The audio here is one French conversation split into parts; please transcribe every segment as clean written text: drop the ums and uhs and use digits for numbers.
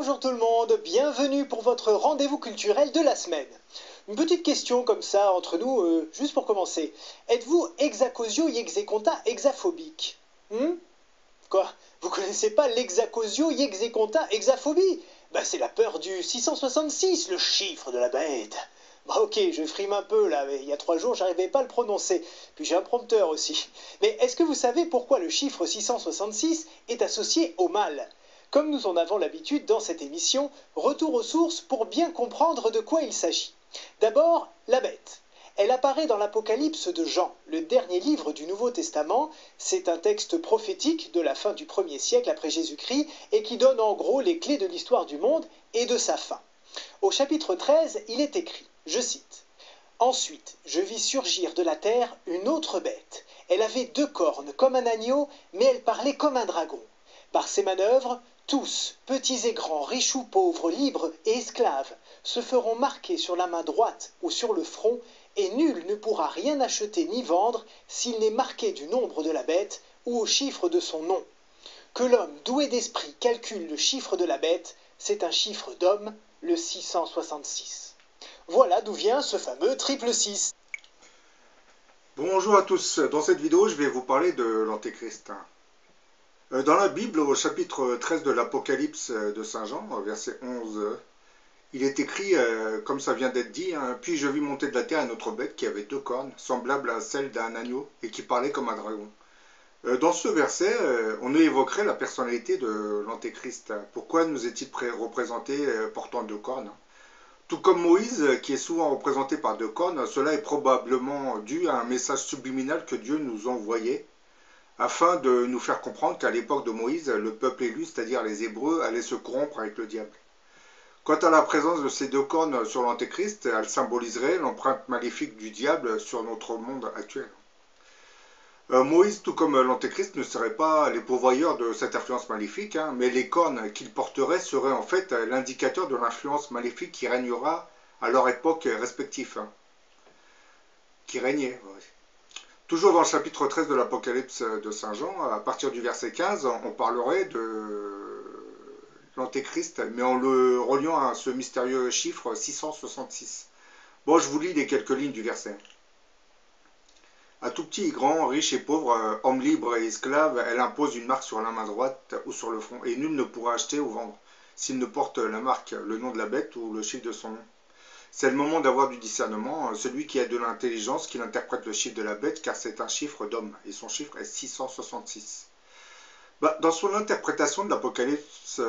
Bonjour tout le monde, bienvenue pour votre rendez-vous culturel de la semaine. Une petite question comme ça entre nous, juste pour commencer. Êtes-vous hexacosio yexeconta hexaphobique? Quoi? Vous connaissez pas l'hexacosio yexeconta hexaphobie? Bah c'est la peur du 666, le chiffre de la bête. Bah ok, je frime un peu là, mais il y a 3 jours j'arrivais pas à le prononcer. Puis j'ai un prompteur aussi. Mais est-ce que vous savez pourquoi le chiffre 666 est associé au mal? Comme nous en avons l'habitude dans cette émission, retour aux sources pour bien comprendre de quoi il s'agit. D'abord, la bête. Elle apparaît dans l'Apocalypse de Jean, le dernier livre du Nouveau Testament. C'est un texte prophétique de la fin du 1er siècle après Jésus-Christ et qui donne en gros les clés de l'histoire du monde et de sa fin. Au chapitre 13, il est écrit, je cite, « Ensuite, je vis surgir de la terre une autre bête. Elle avait 2 cornes comme un agneau, mais elle parlait comme un dragon. Par ses manœuvres, tous, petits et grands, riches ou pauvres, libres et esclaves, se feront marquer sur la main droite ou sur le front, et nul ne pourra rien acheter ni vendre s'il n'est marqué du nombre de la bête ou au chiffre de son nom. Que l'homme doué d'esprit calcule le chiffre de la bête, c'est un chiffre d'homme, le 666. Voilà d'où vient ce fameux triple 6. Bonjour à tous, dans cette vidéo je vais vous parler de l'Antéchrist. Dans la Bible, au chapitre 13 de l'Apocalypse de Saint Jean, verset 11, il est écrit, comme ça vient d'être dit, « Puis je vis monter de la terre une autre bête qui avait 2 cornes, semblables à celles d'un agneau, et qui parlait comme un dragon. » Dans ce verset, on évoquerait la personnalité de l'Antéchrist. Pourquoi nous est-il représenté portant 2 cornes? Tout comme Moïse, qui est souvent représenté par 2 cornes, cela est probablement dû à un message subliminal que Dieu nous envoyait, afin de nous faire comprendre qu'à l'époque de Moïse, le peuple élu, c'est-à-dire les Hébreux, allait se corrompre avec le diable. Quant à la présence de ces 2 cornes sur l'Antéchrist, elle symboliserait l'empreinte maléfique du diable sur notre monde actuel. Moïse, tout comme l'Antéchrist, ne serait pas les pourvoyeurs de cette influence maléfique, mais les cornes qu'il porterait seraient en fait l'indicateur de l'influence maléfique qui régnera à leur époque respective. Qui régnait, ouais. Toujours dans le chapitre 13 de l'Apocalypse de Saint Jean, à partir du verset 15, on parlerait de l'Antéchrist, mais en le reliant à ce mystérieux chiffre 666. Bon, je vous lis les quelques lignes du verset. À tout petit et grand, riche et pauvre, homme libre et esclave, elle impose une marque sur la main droite ou sur le front, et nul ne pourra acheter ou vendre, s'il ne porte la marque, le nom de la bête ou le chiffre de son nom. C'est le moment d'avoir du discernement, celui qui a de l'intelligence, qu'il interprète le chiffre de la bête, car c'est un chiffre d'homme, et son chiffre est 666. Dans son interprétation de l'Apocalypse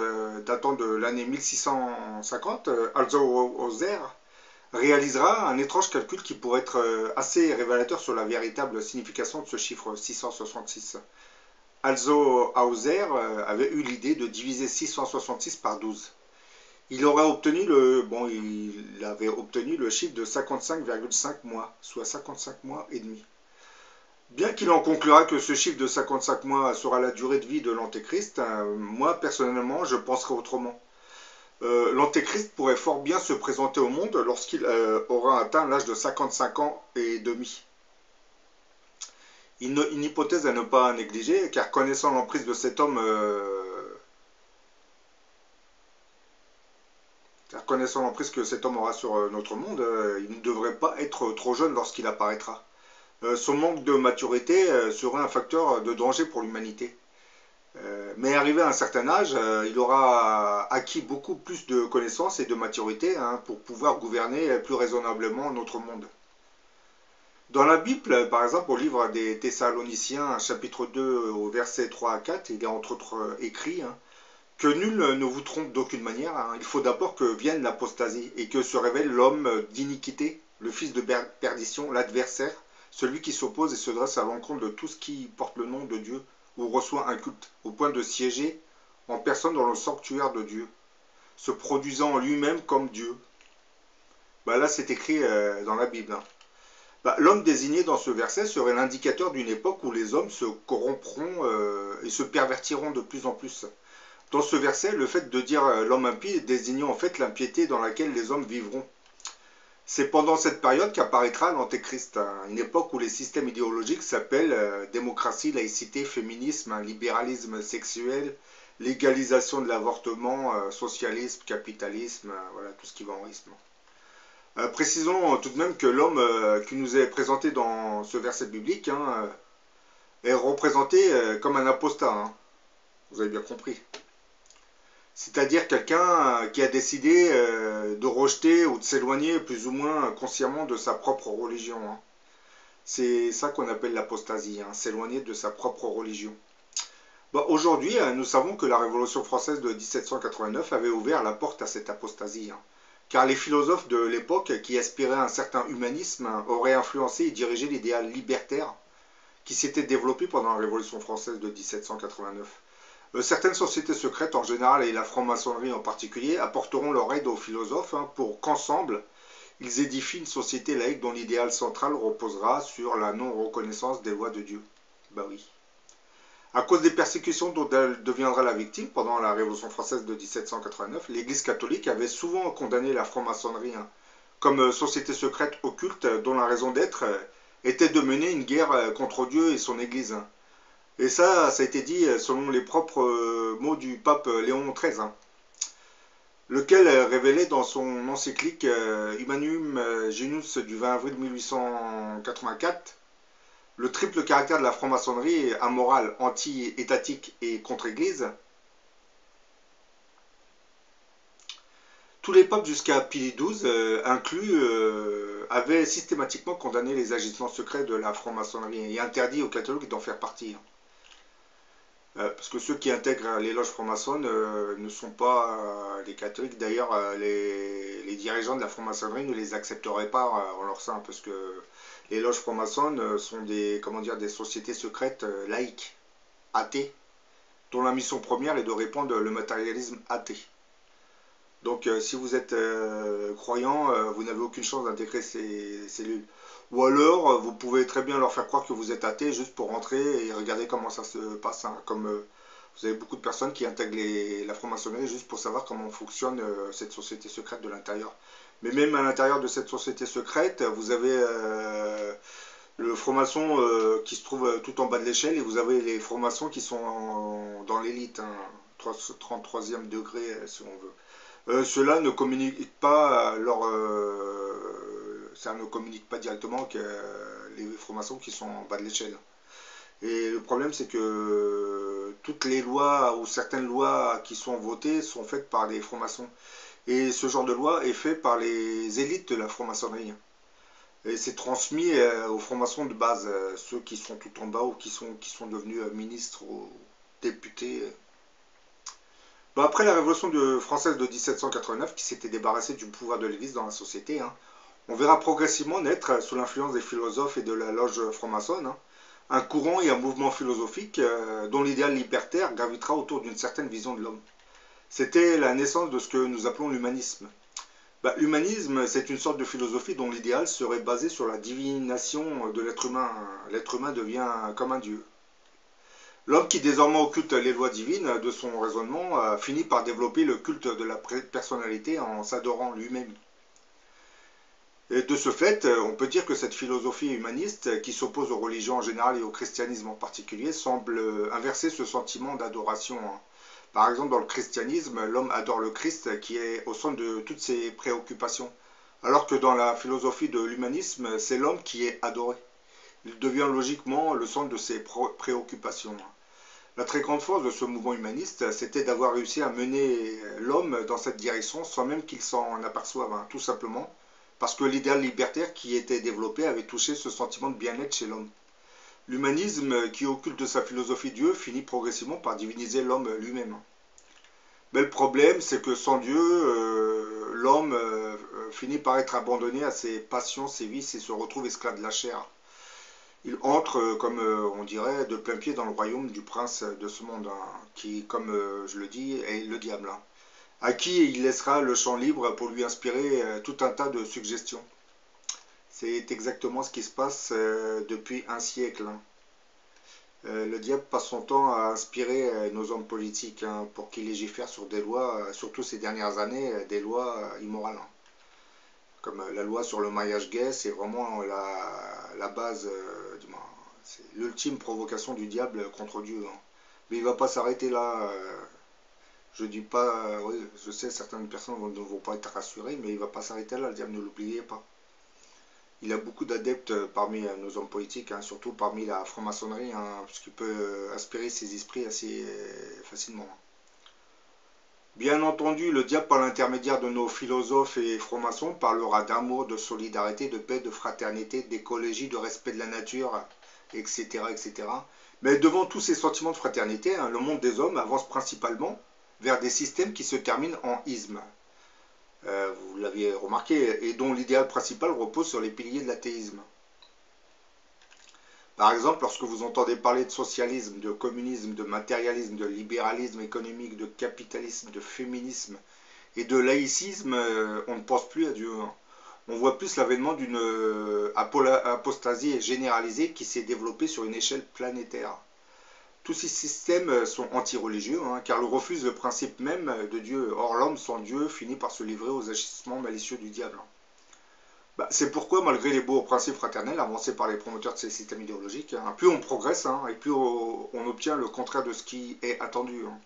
datant de l'année 1650, Alzo Ozer réalisera un étrange calcul qui pourrait être assez révélateur sur la véritable signification de ce chiffre 666. Alzo Hauser avait eu l'idée de diviser 666 par 12. Il avait obtenu le chiffre de 55,5 mois, soit 55 mois et demi. Bien qu'il en conclura que ce chiffre de 55 mois sera la durée de vie de l'Antéchrist, moi personnellement je penserais autrement. L'Antéchrist pourrait fort bien se présenter au monde lorsqu'il aura atteint l'âge de 55 ans et demi. Une hypothèse à ne pas négliger, car connaissant l'emprise de cet homme, connaissant l'emprise que cet homme aura sur notre monde, il ne devrait pas être trop jeune lorsqu'il apparaîtra. Son manque de maturité serait un facteur de danger pour l'humanité. Mais arrivé à un certain âge, il aura acquis beaucoup plus de connaissances et de maturité pour pouvoir gouverner plus raisonnablement notre monde. Dans la Bible, par exemple, au livre des Thessaloniciens, chapitre 2, au verset 3 à 4, il y a entre autres écrit que nul ne vous trompe d'aucune manière, il faut d'abord que vienne l'apostasie et que se révèle l'homme d'iniquité, le fils de perdition, l'adversaire, celui qui s'oppose et se dresse à l'encontre de tout ce qui porte le nom de Dieu ou reçoit un culte, au point de siéger en personne dans le sanctuaire de Dieu, se produisant en lui-même comme Dieu. Là, c'est écrit dans la Bible. L'homme désigné dans ce verset serait l'indicateur d'une époque où les hommes se corrompront et se pervertiront de plus en plus. Dans ce verset, le fait de dire l'homme impie désigne en fait l'impiété dans laquelle les hommes vivront. C'est pendant cette période qu'apparaîtra l'Antéchrist, une époque où les systèmes idéologiques s'appellent démocratie, laïcité, féminisme, libéralisme sexuel, légalisation de l'avortement, socialisme, capitalisme, voilà, tout ce qui va en rythme. Précisons tout de même que l'homme qui nous est présenté dans ce verset biblique hein, est représenté comme un apostat, hein. Vous avez bien compris. C'est-à-dire quelqu'un qui a décidé de rejeter ou de s'éloigner plus ou moins consciemment de sa propre religion, hein. C'est ça qu'on appelle l'apostasie, hein, s'éloigner de sa propre religion. Bon, aujourd'hui, nous savons que la Révolution française de 1789 avait ouvert la porte à cette apostasie, hein, car les philosophes de l'époque, qui aspiraient à un certain humanisme, auraient influencé et dirigé l'idéal libertaire qui s'était développé pendant la Révolution française de 1789. Certaines sociétés secrètes en général et la franc-maçonnerie en particulier apporteront leur aide aux philosophes hein, pour qu'ensemble, ils édifient une société laïque dont l'idéal central reposera sur la non-reconnaissance des lois de Dieu. Bah oui. À cause des persécutions dont elle deviendra la victime pendant la Révolution française de 1789, l'Église catholique avait souvent condamné la franc-maçonnerie hein, comme société secrète occulte dont la raison d'être était de mener une guerre contre Dieu et son Église. Hein. Et ça a été dit selon les propres mots du pape Léon XIII, hein, lequel révélait dans son encyclique Humanum Genus du 20 avril 1884 le triple caractère de la franc-maçonnerie amorale, anti-étatique et contre-église. Tous les papes jusqu'à Pie XII, inclus, avaient systématiquement condamné les agissements secrets de la franc-maçonnerie et interdit aux catholiques d'en faire partie. Parce que ceux qui intègrent les loges franc-maçonnes ne sont pas les catholiques. D'ailleurs, les dirigeants de la franc-maçonnerie ne les accepteraient pas en leur sein, parce que les loges franc-maçonnes sont des, comment dire, des sociétés secrètes laïques, athées, dont la mission première est de répandre le matérialisme athée. Donc si vous êtes croyant, vous n'avez aucune chance d'intégrer ces cellules. Ou alors, vous pouvez très bien leur faire croire que vous êtes athée juste pour rentrer et regarder comment ça se passe. Hein. Comme vous avez beaucoup de personnes qui intègrent la franc-maçonnerie juste pour savoir comment fonctionne cette société secrète de l'intérieur. Mais même à l'intérieur de cette société secrète, vous avez le franc-maçon qui se trouve tout en bas de l'échelle et vous avez les francs-maçons qui sont dans l'élite, hein, 33e degré si on veut. Ceux-là ne communiquent pas ça ne communique pas directement que les francs-maçons qui sont en bas de l'échelle. Et le problème, c'est que toutes les lois ou certaines lois qui sont votées sont faites par les francs-maçons. Et ce genre de loi est fait par les élites de la franc-maçonnerie. Et c'est transmis aux francs-maçons de base, ceux qui sont tout en bas ou qui sont devenus ministres ou députés. Bon, après la Révolution française de 1789, qui s'était débarrassée du pouvoir de l'Église dans la société, hein, on verra progressivement naître, sous l'influence des philosophes et de la loge franc-maçonne, hein, un courant et un mouvement philosophique dont l'idéal libertaire gravitera autour d'une certaine vision de l'homme. C'était la naissance de ce que nous appelons l'humanisme. L'humanisme, c'est une sorte de philosophie dont l'idéal serait basé sur la divination de l'être humain. L'être humain devient comme un dieu. L'homme qui désormais occulte les lois divines de son raisonnement finit par développer le culte de la personnalité en s'adorant lui-même. Et de ce fait, on peut dire que cette philosophie humaniste, qui s'oppose aux religions en général et au christianisme en particulier, semble inverser ce sentiment d'adoration. Par exemple, dans le christianisme, l'homme adore le Christ qui est au centre de toutes ses préoccupations, alors que dans la philosophie de l'humanisme, c'est l'homme qui est adoré. Il devient logiquement le centre de ses préoccupations. La très grande force de ce mouvement humaniste, c'était d'avoir réussi à mener l'homme dans cette direction sans même qu'il s'en aperçoive, hein, tout simplement, parce que l'idéal libertaire qui était développé avait touché ce sentiment de bien-être chez l'homme. L'humanisme, qui occulte sa philosophie Dieu, finit progressivement par diviniser l'homme lui-même. Mais le problème, c'est que sans Dieu, l'homme finit par être abandonné à ses passions, ses vices et se retrouve esclave de la chair. Il entre, comme on dirait, de plein pied dans le royaume du prince de ce monde, hein, qui, comme je le dis, est le diable, hein, à qui il laissera le champ libre pour lui inspirer tout un tas de suggestions. C'est exactement ce qui se passe depuis un siècle. Hein. Le diable passe son temps à inspirer nos hommes politiques hein, pour qu'ils légifèrent sur des lois, surtout ces dernières années, des lois immorales. Hein. Comme la loi sur le mariage gay, c'est vraiment la base, c'est l'ultime provocation du diable contre Dieu. Hein. Mais il ne va pas s'arrêter là. Je dis pas, oui, je sais, certaines personnes ne vont pas être rassurées, mais il ne va pas s'arrêter là, le diable, ne l'oubliez pas. Il a beaucoup d'adeptes parmi nos hommes politiques, hein, surtout parmi la franc-maçonnerie, hein, parce qu'il peut aspirer ses esprits assez facilement. Bien entendu, le diable, par l'intermédiaire de nos philosophes et francs-maçons, parlera d'amour, de solidarité, de paix, de fraternité, d'écologie, de respect de la nature, etc., etc. Mais devant tous ces sentiments de fraternité, hein, le monde des hommes avance principalement vers des systèmes qui se terminent en isme. Vous l'aviez remarqué, et dont l'idéal principal repose sur les piliers de l'athéisme. Par exemple, lorsque vous entendez parler de socialisme, de communisme, de matérialisme, de libéralisme économique, de capitalisme, de féminisme et de laïcisme, on ne pense plus à Dieu. Hein. On voit plus l'avènement d'une apostasie généralisée qui s'est développée sur une échelle planétaire. Tous ces systèmes sont anti-religieux, hein, car ils refusent le principe même de Dieu. Or, l'homme sans Dieu finit par se livrer aux agissements malicieux du diable. Bah, c'est pourquoi, malgré les beaux principes fraternels avancés par les promoteurs de ces systèmes idéologiques, hein, plus on progresse, hein, et plus on obtient le contraire de ce qui est attendu. Hein.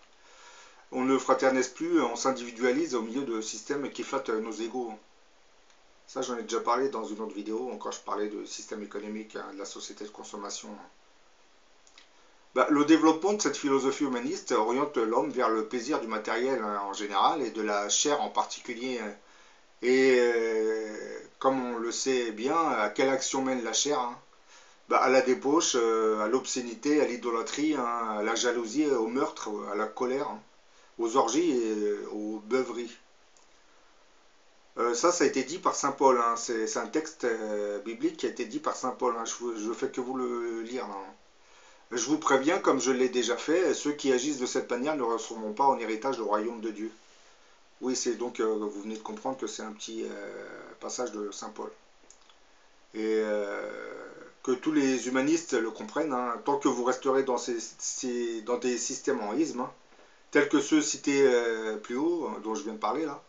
On ne fraternise plus, on s'individualise au milieu de systèmes qui flattent nos égos. Ça, j'en ai déjà parlé dans une autre vidéo, quand je parlais du système économique, hein, de la société de consommation. Bah, le développement de cette philosophie humaniste oriente l'homme vers le plaisir du matériel, hein, en général et de la chair en particulier. Et comme on le sait bien, à quelle action mène la chair, hein? Bah, à la débauche, à l'obscénité, à l'idolâtrie, hein, à la jalousie, au meurtre, à la colère, hein, aux orgies et aux beuveries. Ça a été dit par saint Paul, hein. C'est un texte biblique qui a été dit par saint Paul, hein. Je ne fais que vous le lire, hein. Je vous préviens, comme je l'ai déjà fait, ceux qui agissent de cette manière ne recevront pas en héritage le royaume de Dieu. Oui, c'est donc, vous venez de comprendre que c'est un petit passage de saint Paul. Et que tous les humanistes le comprennent, hein, tant que vous resterez dans, dans des systèmes en isme, hein, tels que ceux cités plus haut, dont je viens de parler là,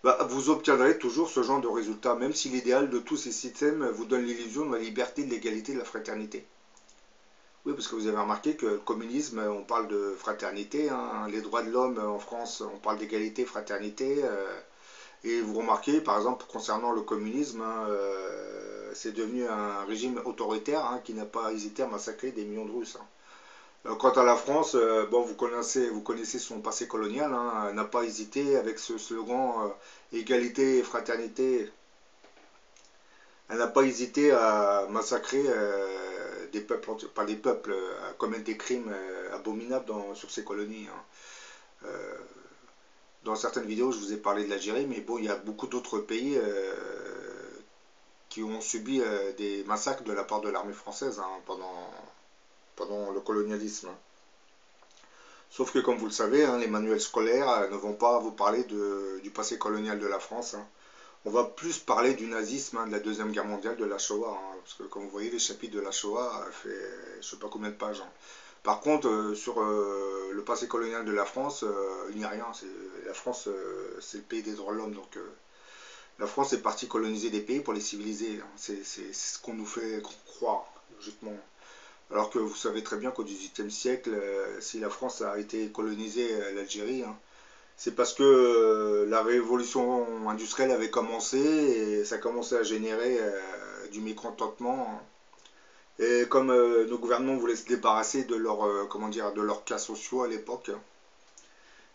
bah, vous obtiendrez toujours ce genre de résultat, même si l'idéal de tous ces systèmes vous donne l'illusion de la liberté, de l'égalité, de la fraternité. Oui, parce que vous avez remarqué que le communisme, on parle de fraternité, hein, les droits de l'homme en France, on parle d'égalité, fraternité, et vous remarquez, par exemple, concernant le communisme, hein, c'est devenu un régime autoritaire, hein, qui n'a pas hésité à massacrer des millions de Russes. Hein. Quant à la France, bon, vous connaissez son passé colonial, hein, elle n'a pas hésité avec ce slogan égalité et fraternité. Elle n'a pas hésité à massacrer des peuples, pas des peuples, à commettre des crimes abominables sur ses colonies. Hein. Dans certaines vidéos, je vous ai parlé de l'Algérie, mais bon, il y a beaucoup d'autres pays qui ont subi des massacres de la part de l'armée française, hein, pendant le colonialisme. Sauf que, comme vous le savez, hein, les manuels scolaires ne vont pas vous parler du passé colonial de la France. Hein. On va plus parler du nazisme, hein, de la Deuxième Guerre mondiale, de la Shoah. Hein, parce que, comme vous voyez, les chapitres de la Shoah fait je ne sais pas combien de pages. Hein. Par contre, sur le passé colonial de la France, il n'y a rien. La France, c'est le pays des droits de l'homme. Donc, la France est partie coloniser des pays pour les civiliser. Hein. C'est ce qu'on nous fait croire, logiquement. Alors que vous savez très bien qu'au XVIIIe siècle, si la France a été colonisée l'Algérie, hein, c'est parce que la révolution industrielle avait commencé et ça commençait à générer du mécontentement. Hein. Et comme nos gouvernements voulaient se débarrasser de comment dire, de leurs cas sociaux à l'époque,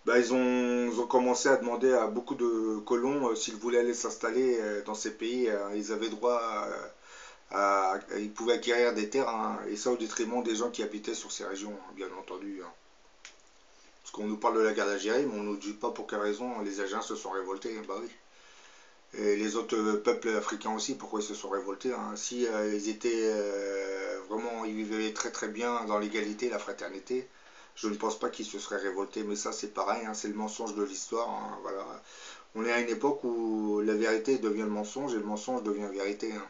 bah, ils ont commencé à demander à beaucoup de colons s'ils voulaient aller s'installer dans ces pays. Ils avaient droit ils pouvaient acquérir des terres, hein, et ça au détriment des gens qui habitaient sur ces régions, hein, bien entendu. Hein. Parce qu'on nous parle de la guerre d'Algérie, mais on ne nous dit pas pour quelle raison les Algériens se sont révoltés. Bah oui. Et les autres peuples africains aussi, pourquoi ils se sont révoltés. Hein. Si ils étaient vraiment, ils vivaient très très bien dans l'égalité, la fraternité, je ne pense pas qu'ils se seraient révoltés. Mais ça, c'est pareil, hein, c'est le mensonge de l'histoire. Hein, voilà. On est à une époque où la vérité devient le mensonge et le mensonge devient vérité. Hein.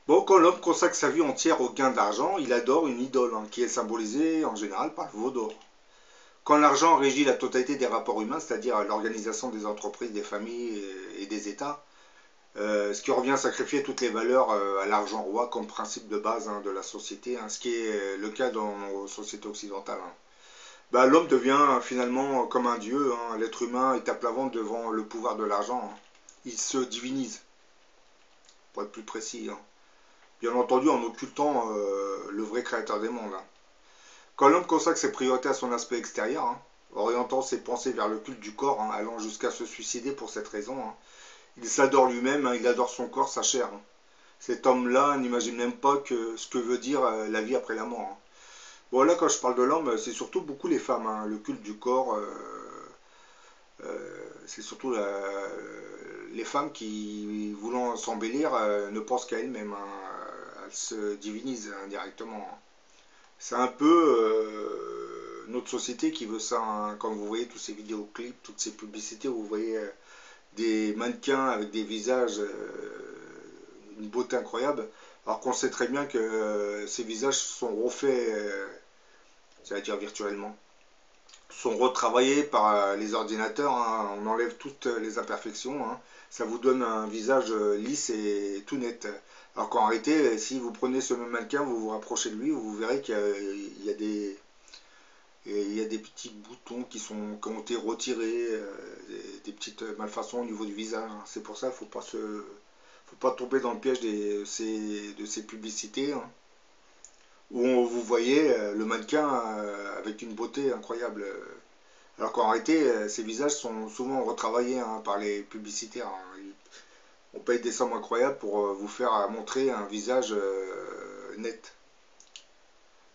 Bon, quand l'homme consacre sa vie entière au gain d'argent, il adore une idole, hein, qui est symbolisée en général par le veau d'or. Quand l'argent régit la totalité des rapports humains, c'est-à-dire l'organisation des entreprises, des familles et des États, ce qui revient à sacrifier toutes les valeurs à l'argent roi comme principe de base, hein, de la société, hein, ce qui est le cas dans nos sociétés occidentales. Hein. Bah, l'homme devient finalement comme un dieu, hein. L'être humain est à plat ventre devant le pouvoir de l'argent, hein. Il se divinise, pour être plus précis, hein. Bien entendu en occultant le vrai créateur des mondes, hein. Quand l'homme consacre ses priorités à son aspect extérieur, hein, orientant ses pensées vers le culte du corps, hein, allant jusqu'à se suicider pour cette raison, hein, il s'adore lui-même, hein, il adore son corps, sa chair, hein. Cet homme-là n'imagine même pas ce que veut dire la vie après la mort, hein. Bon, là, quand je parle de l'homme, c'est surtout beaucoup les femmes, hein. Le culte du corps, c'est surtout les femmes qui, voulant s'embellir, ne pensent qu'à elles-mêmes, hein. Elles se divinisent indirectement, hein. C'est un peu notre société qui veut ça, hein. Quand vous voyez tous ces vidéoclips, toutes ces publicités où vous voyez des mannequins avec des visages, une beauté incroyable, alors qu'on sait très bien que ces visages sont refaits, c'est-à-dire virtuellement, sont retravaillés par les ordinateurs, hein. On enlève toutes les imperfections, hein. Ça vous donne un visage lisse et tout net. Alors qu'en réalité, si vous prenez ce même mannequin, vous vous rapprochez de lui, vous verrez qu'il y a des petits boutons qui ont été retirés, des petites malfaçons au niveau du visage, hein. C'est pour ça qu'il ne faut pas tomber dans le piège de ces publicités, hein, où vous voyez le mannequin avec une beauté incroyable. Alors qu'en réalité, ces visages sont souvent retravaillés, hein, par les publicitaires, hein. On paye des sommes incroyables pour vous faire montrer un visage net.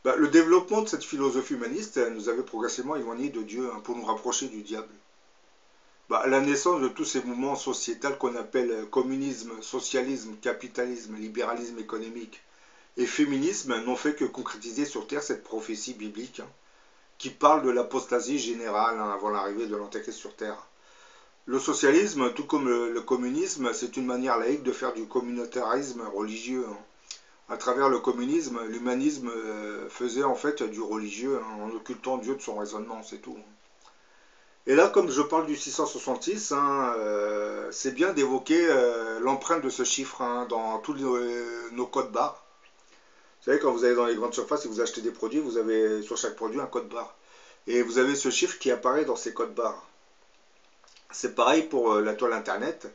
Bah, le développement de cette philosophie humaniste nous avait progressivement éloignés de Dieu, hein, pour nous rapprocher du diable. Bah, la naissance de tous ces mouvements sociétals qu'on appelle communisme, socialisme, capitalisme, libéralisme économique et féminisme n'ont fait que concrétiser sur Terre cette prophétie biblique, hein, qui parle de l'apostasie générale, hein, avant l'arrivée de l'Antéchrist sur Terre. Le socialisme, tout comme le communisme, c'est une manière laïque de faire du communautarisme religieux, hein. À travers le communisme, l'humanisme faisait en fait du religieux, hein, en occultant Dieu de son raisonnement, c'est tout. Et là, comme je parle du 666, hein, c'est bien d'évoquer l'empreinte de ce chiffre, hein, dans tous nos codes barres. Vous savez, quand vous allez dans les grandes surfaces et vous achetez des produits, vous avez sur chaque produit un code barre. Et vous avez ce chiffre qui apparaît dans ces codes barres. C'est pareil pour la toile internet.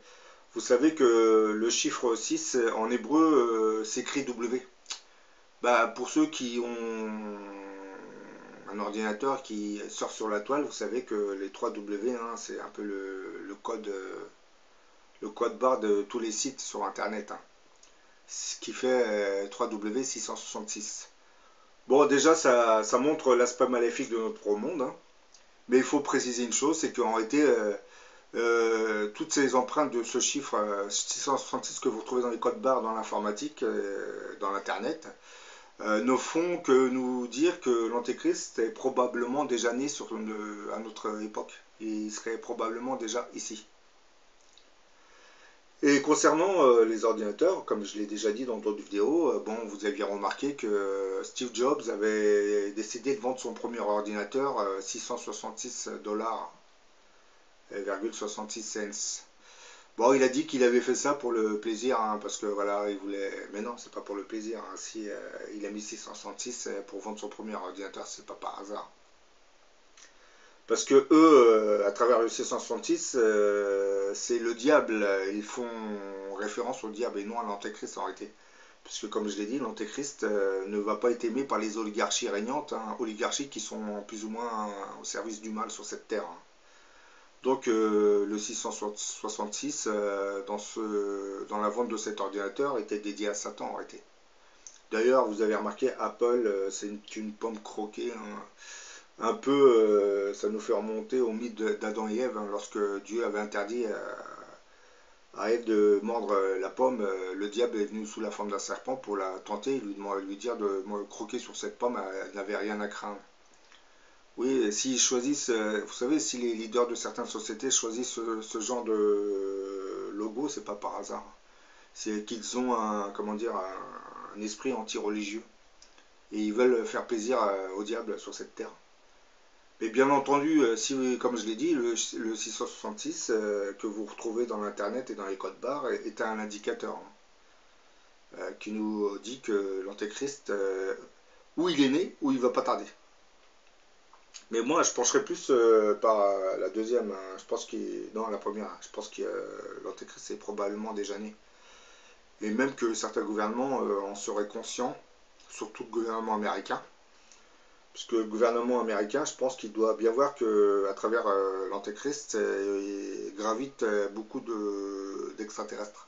Vous savez que le chiffre 6 en hébreu s'écrit W. Bah, pour ceux qui ont un ordinateur qui sort sur la toile, vous savez que les 3 W, hein, c'est un peu le code barre de tous les sites sur internet, hein. Ce qui fait 3W 666. Bon, déjà, ça montre l'aspect maléfique de notre monde, hein. Mais il faut préciser une chose, c'est qu'en réalité, toutes ces empreintes de ce chiffre 666 que vous retrouvez dans les codes barres, dans l'informatique, dans l'internet, ne font que nous dire que l'Antéchrist est probablement déjà né à notre époque. Il serait probablement déjà ici. Et concernant les ordinateurs, comme je l'ai déjà dit dans d'autres vidéos, bon, vous aviez remarqué que Steve Jobs avait décidé de vendre son premier ordinateur 666 dollars, 66 cents. Bon, il a dit qu'il avait fait ça pour le plaisir, hein, parce que voilà, il voulait. Mais non, c'est pas pour le plaisir, hein. Si il a mis 666 pour vendre son premier ordinateur, c'est pas par hasard. Parce que eux, à travers le 666, c'est le diable. Ils font référence au diable et non à l'antéchrist en réalité. Parce que comme je l'ai dit, l'antéchrist ne va pas être aimé par les oligarchies régnantes, hein, oligarchies qui sont plus ou moins au service du mal sur cette terre, hein. Donc le 666, dans la vente de cet ordinateur, était dédié à Satan en réalité. D'ailleurs, vous avez remarqué, Apple, c'est une pomme croquée, hein. Un peu, ça nous fait remonter au mythe d'Adam et Ève, hein, lorsque Dieu avait interdit à Ève de mordre la pomme. Le diable est venu sous la forme d'un serpent pour la tenter et lui dire de croquer sur cette pomme, elle n'avait rien à craindre. Oui, s'ils choisissent, vous savez, si les leaders de certaines sociétés choisissent ce genre de logo, c'est pas par hasard. C'est qu'ils ont comment dire, un esprit anti-religieux. Et ils veulent faire plaisir au diable sur cette terre. Mais bien entendu, si, comme je l'ai dit, le 666 que vous retrouvez dans l'internet et dans les codes barres est un indicateur, hein, qui nous dit que l'antéchrist, où il est né, où il va pas tarder. Mais moi, je pencherais plus par la deuxième, hein. Je pense qu'il... Non, la première. Hein. Je pense que l'Antéchrist est probablement déjà né. Et même que certains gouvernements en seraient conscients, surtout le gouvernement américain. Puisque le gouvernement américain, je pense qu'il doit bien voir qu'à travers l'Antéchrist, il gravite beaucoup d'extraterrestres.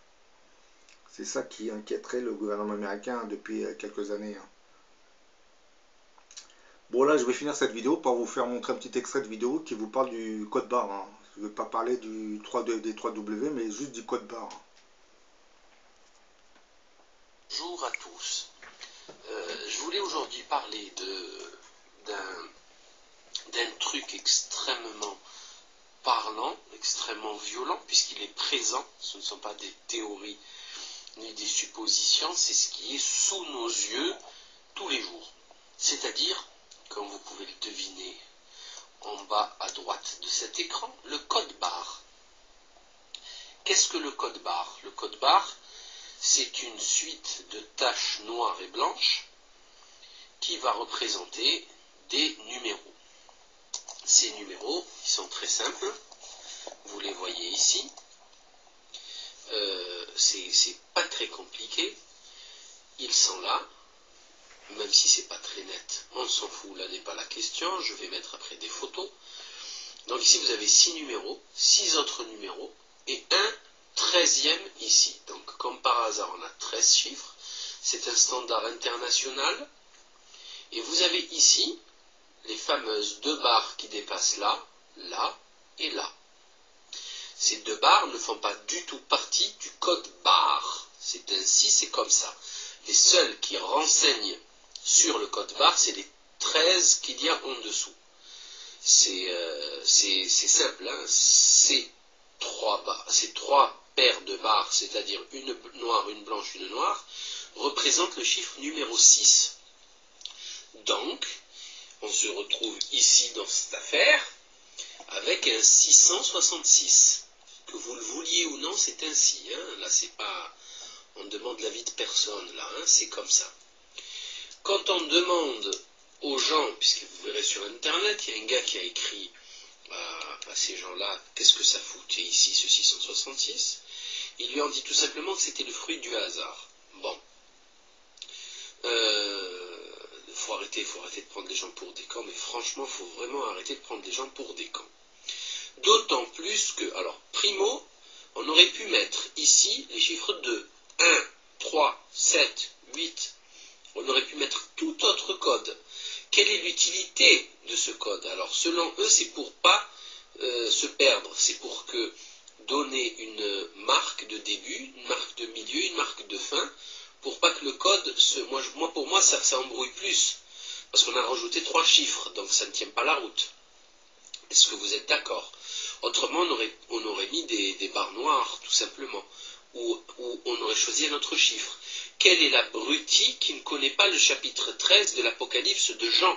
C'est ça qui inquiéterait le gouvernement américain depuis quelques années. Hein. Bon là, je vais finir cette vidéo par vous faire montrer un petit extrait de vidéo qui vous parle du code barre. Hein. Je ne vais pas parler des 3W, mais juste du code barre. Bonjour à tous. Je voulais aujourd'hui parler d'un truc extrêmement parlant, extrêmement violent, puisqu'il est présent. Ce ne sont pas des théories ni des suppositions, c'est ce qui est sous nos yeux tous les jours. C'est-à-dire, comme vous pouvez le deviner en bas à droite de cet écran, le code barre. Qu'est-ce que le code barre? Le code barre, c'est une suite de taches noires et blanches qui va représenter des numéros. Ces numéros, ils sont très simples, vous les voyez ici. C'est pas très compliqué, ils sont là, même si c'est pas très net, on s'en fout, là n'est pas la question, je vais mettre après des photos. Donc ici vous avez 6 numéros, 6 autres numéros, et un 13e ici. Donc comme par hasard on a 13 chiffres, c'est un standard international, et vous avez ici les fameuses 2 barres qui dépassent là, là et là. Ces 2 barres ne font pas du tout partie du code barre. C'est ainsi, c'est comme ça. Les seuls qui renseignent sur le code barre, c'est les 13 qu'il y a en dessous. C'est simple, hein. Ces 3 paires de barres, c'est-à-dire une noire, une blanche, une noire, représentent le chiffre numéro 6. Donc, on se retrouve ici dans cette affaire avec un 666. Que vous le vouliez ou non, c'est ainsi. Hein. Là, c'est pas... On demande l'avis de personne, là. Hein. C'est comme ça. Quand on demande aux gens, puisque vous verrez sur Internet, il y a un gars qui a écrit à ces gens-là, qu'est-ce que ça foutait ici, ce 666? Ils lui ont dit tout simplement que c'était le fruit du hasard. Bon. Faut arrêter de prendre les gens pour des cons, mais franchement, il faut vraiment arrêter de prendre les gens pour des cons. D'autant plus que, alors, primo, on aurait pu mettre ici les chiffres 2, 1, 3, 7, 8. On aurait pu mettre tout autre code. Quelle est l'utilité de ce code? Alors, selon eux, c'est pour pas se perdre. C'est pour que donner une marque de début, une marque de milieu, une marque de fin, pour pas que le code pour moi, ça embrouille plus. Parce qu'on a rajouté 3 chiffres, donc ça ne tient pas la route. Est-ce que vous êtes d'accord? Autrement, on aurait mis des barres noires, tout simplement. Ou on aurait choisi un autre chiffre. Quel est l'abruti qui ne connaît pas le chapitre 13 de l'Apocalypse de Jean?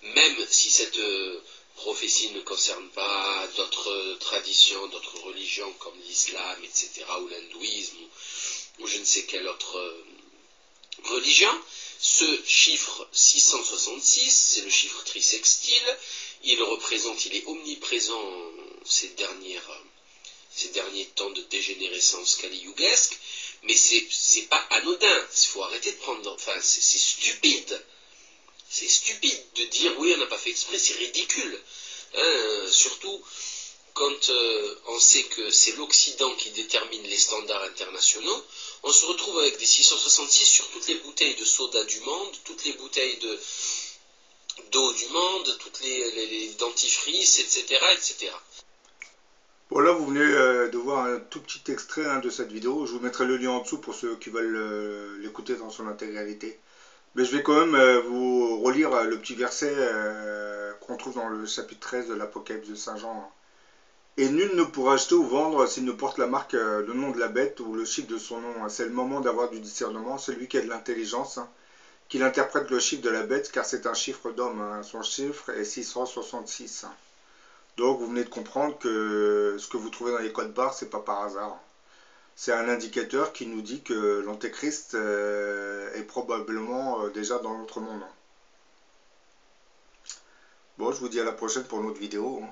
Même si cette prophétie ne concerne pas d'autres traditions, d'autres religions comme l'islam, etc., ou l'hindouisme, ou je ne sais quelle autre religion, ce chiffre 666, c'est le chiffre trisextile, il est omniprésent ces derniers temps de dégénérescence kali-yugesque, mais c'est pas anodin, il faut arrêter de prendre, enfin c'est stupide. C'est stupide de dire oui on n'a pas fait exprès, c'est ridicule. Hein, surtout quand on sait que c'est l'Occident qui détermine les standards internationaux, on se retrouve avec des 666 sur toutes les bouteilles de soda du monde, toutes les bouteilles d'eau du monde, toutes les dentifrices, etc., etc. Bon là vous venez de voir un tout petit extrait de cette vidéo, je vous mettrai le lien en dessous pour ceux qui veulent l'écouter dans son intégralité. Mais je vais quand même vous relire le petit verset qu'on trouve dans le chapitre 13 de l'Apocalypse de Saint Jean. Et nul ne pourra acheter ou vendre s'il ne porte la marque, le nom de la bête ou le chiffre de son nom. C'est le moment d'avoir du discernement, celui qui a de l'intelligence, qu'il interprète le chiffre de la bête, car c'est un chiffre d'homme. Son chiffre est 666. Donc vous venez de comprendre que ce que vous trouvez dans les codes barres, c'est pas par hasard. C'est un indicateur qui nous dit que l'Antéchrist est probablement déjà dans notre monde. Bon, je vous dis à la prochaine pour une autre vidéo. Hein.